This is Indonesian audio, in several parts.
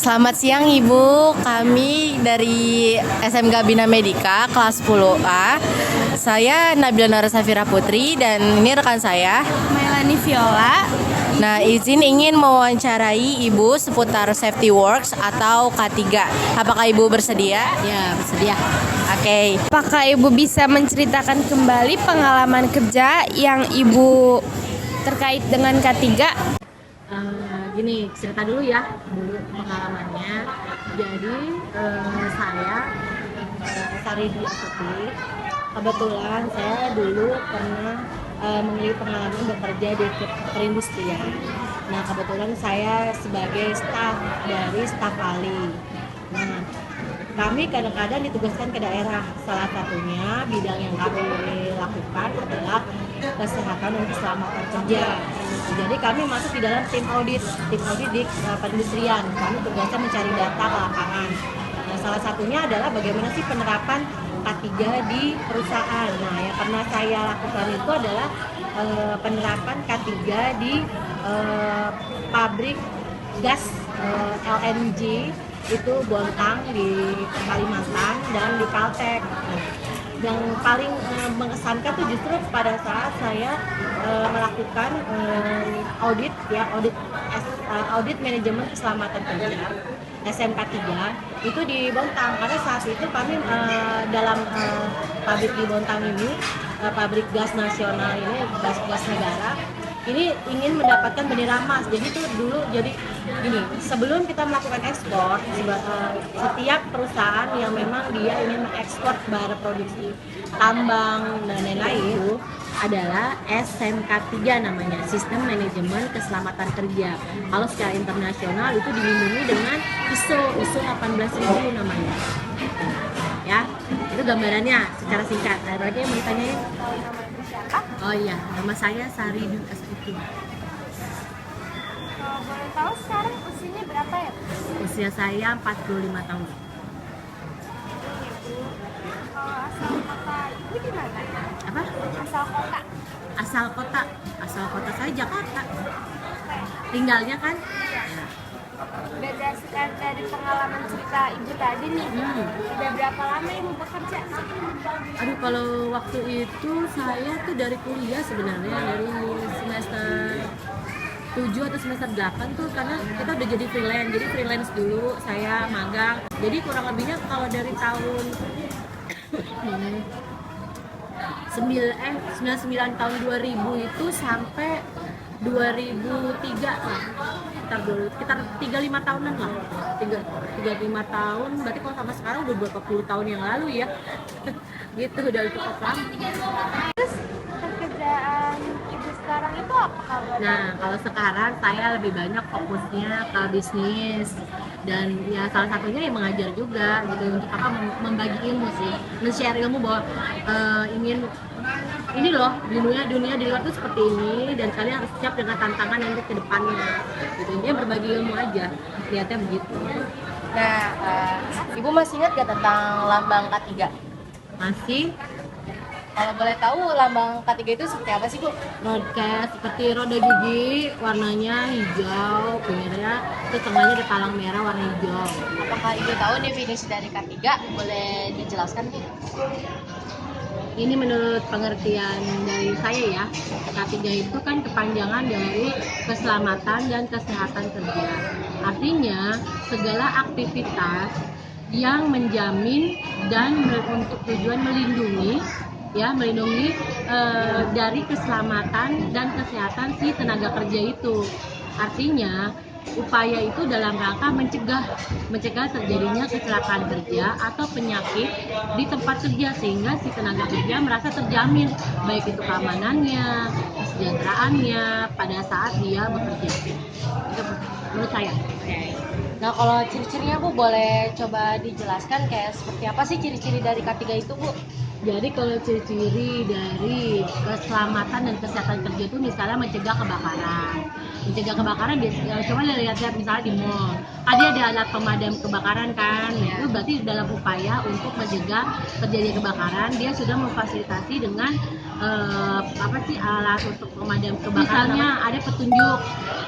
Selamat siang Ibu, kami dari SMK Bina Medika kelas 10A. Saya Nabila Nora Safira Putri dan ini rekan saya Melani Viola. Nah, izin ingin mewawancarai Ibu seputar Safety Works atau K3. Apakah Ibu bersedia? Ya, bersedia. Oke. Apakah Ibu bisa menceritakan kembali pengalaman kerja yang Ibu terkait dengan K3? Gini, cerita dulu ya, pengalamannya. Jadi saya Saridi Astuti. Kebetulan saya dulu pernah memiliki pengalaman bekerja di perindustrian. Nah, kebetulan saya sebagai staf dari staf ahli. Nah, kami kadang-kadang ditugaskan ke daerah. Salah satunya bidang yang kami lakukan adalah kesehatan dan keselamatan kerja. Jadi kami masuk di dalam tim audit di perindustrian. Kami tugasnya mencari data ke lapangan. Nah, salah satunya adalah bagaimana sih penerapan K3 di perusahaan. Nah, yang pernah saya lakukan itu adalah penerapan K3 di pabrik gas LNG itu Bontang di Kalimantan dan di Kaltek. Yang paling mengesankan tuh justru pada saat saya melakukan audit manajemen keselamatan kerja SMK 3 itu di Bontang, karena saat itu kami dalam pabrik di Bontang ini, pabrik gas nasional ini, gas negara ini ingin mendapatkan bendera emas. Jadi itu dulu, jadi gini, sebelum kita melakukan ekspor, setiap perusahaan yang memang dia ingin mengekspor barang produksi tambang dan lain-lain itu adalah SMK 3 namanya, Sistem Manajemen Keselamatan Kerja. Kalau secara internasional itu dilindungi dengan ISO 18000 namanya. Ya, itu gambarannya secara singkat. Ada lagi yang mau ditanyain? Oh iya, nama saya Saridi Astuti. Boleh tahu sekarang usianya berapa ya? Usia saya 45 tahun. Asal kota Ibu di mana? Apa? Asal kota. Asal kota saya Jakarta. Tinggalnya kan? Berdasarkan dari pengalaman cerita Ibu tadi nih, udah berapa lama Ibu bekerja? Aduh, kalau waktu itu saya tuh dari kuliah sebenarnya, dari semester 7 atau semester 8 tuh, karena kita udah jadi freelance. Jadi freelance dulu, saya magang. Jadi kurang lebihnya kalau dari tahun 99 tahun 2000 itu sampai 2003 lah, sekitar 35 tahunan lah, 35 tahun, berarti kalau sama sekarang udah berapa puluh tahun yang lalu ya. Gitu, udah cukup lama. Terus pekerjaan Ibu sekarang itu apa kabar? Nah, kalau sekarang saya lebih banyak fokusnya ke bisnis, dan ya salah satunya yang mengajar juga gitu, untuk apa, membagi ilmu sih, men-share ilmu bahwa ingin ini loh, dunia di luar tuh seperti ini, dan kalian harus siap dengan tantangan yang ke depannya gitu. Dia berbagi ilmu aja, lihatnya begitu. Nah, Ibu masih ingat gak tentang lambang K3? Masih Kalau boleh tahu lambang K3 itu seperti apa sih Bu? kayak seperti roda gigi, warnanya hijau, merah, terus tengahnya ada palang merah warna hijau. Apakah Ibu tahu definisi dari K3? Boleh dijelaskan Bu? Ini menurut pengertian dari saya ya, K3 itu kan kepanjangan dari keselamatan dan kesehatan kerja. Artinya segala aktivitas yang menjamin dan untuk tujuan melindungi dari keselamatan dan kesehatan si tenaga kerja itu. Artinya upaya itu dalam rangka mencegah terjadinya kecelakaan kerja atau penyakit di tempat kerja, sehingga si tenaga kerja merasa terjamin, baik itu keamanannya, kesejahteraannya pada saat dia bekerja. Itu menurut saya. Nah, kalau ciri-cirinya Bu boleh coba dijelaskan, kayak seperti apa sih ciri-ciri dari K3 itu Bu? Jadi kalau ciri-ciri dari keselamatan dan kesehatan kerja itu misalnya mencegah kebakaran, mencegah kebakaran coba lihat-lihat misalnya di mall dia ada alat pemadam kebakaran kan. Nah, itu berarti dalam upaya untuk mencegah terjadi kebakaran dia sudah memfasilitasi dengan alat untuk pemadam kebakaran. Misalnya ada petunjuk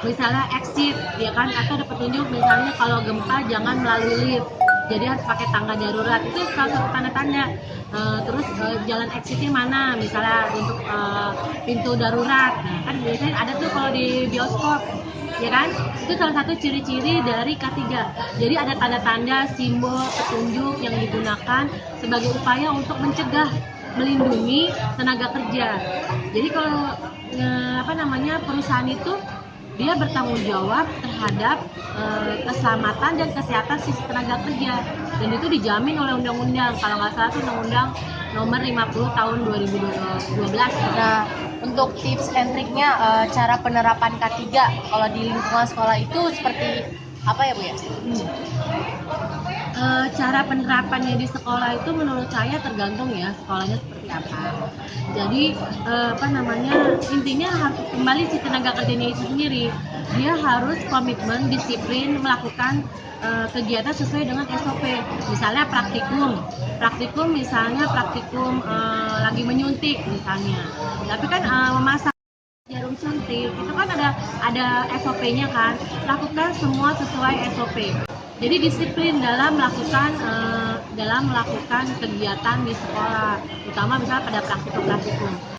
misalnya exit ya kan, atau ada petunjuk misalnya kalau gempa jangan melalui lift, jadi harus pakai tangga darurat. Itu salah satu tanda-tanda. Terus jalan exitnya mana misalnya untuk pintu darurat. Nah, kan biasanya ada tuh kalau di bioskop ya kan, itu salah satu ciri-ciri dari K3. Jadi ada tanda-tanda simbol petunjuk yang digunakan sebagai upaya untuk mencegah, melindungi tenaga kerja. Jadi kalau perusahaan itu dia bertanggung jawab terhadap keselamatan dan kesehatan si tenaga kerja, dan itu dijamin oleh undang-undang, kalau nggak salah itu undang-undang nomor 50 tahun 2012. Nah, untuk tips and triknya cara penerapan K3 kalau di lingkungan sekolah itu seperti apa ya Bu ya? Cara penerapannya di sekolah itu menurut saya tergantung ya sekolahnya seperti apa. Jadi intinya harus kembali si tenaga kerjanya itu sendiri. Dia harus komitmen, disiplin melakukan kegiatan sesuai dengan SOP. Misalnya praktikum misalnya lagi menyuntik misalnya. Tapi kan memasak jarum suntik itu kan ada SOP-nya kan. Lakukan semua sesuai SOP. Jadi disiplin dalam melakukan kegiatan di sekolah, terutama misalnya pada praktikum.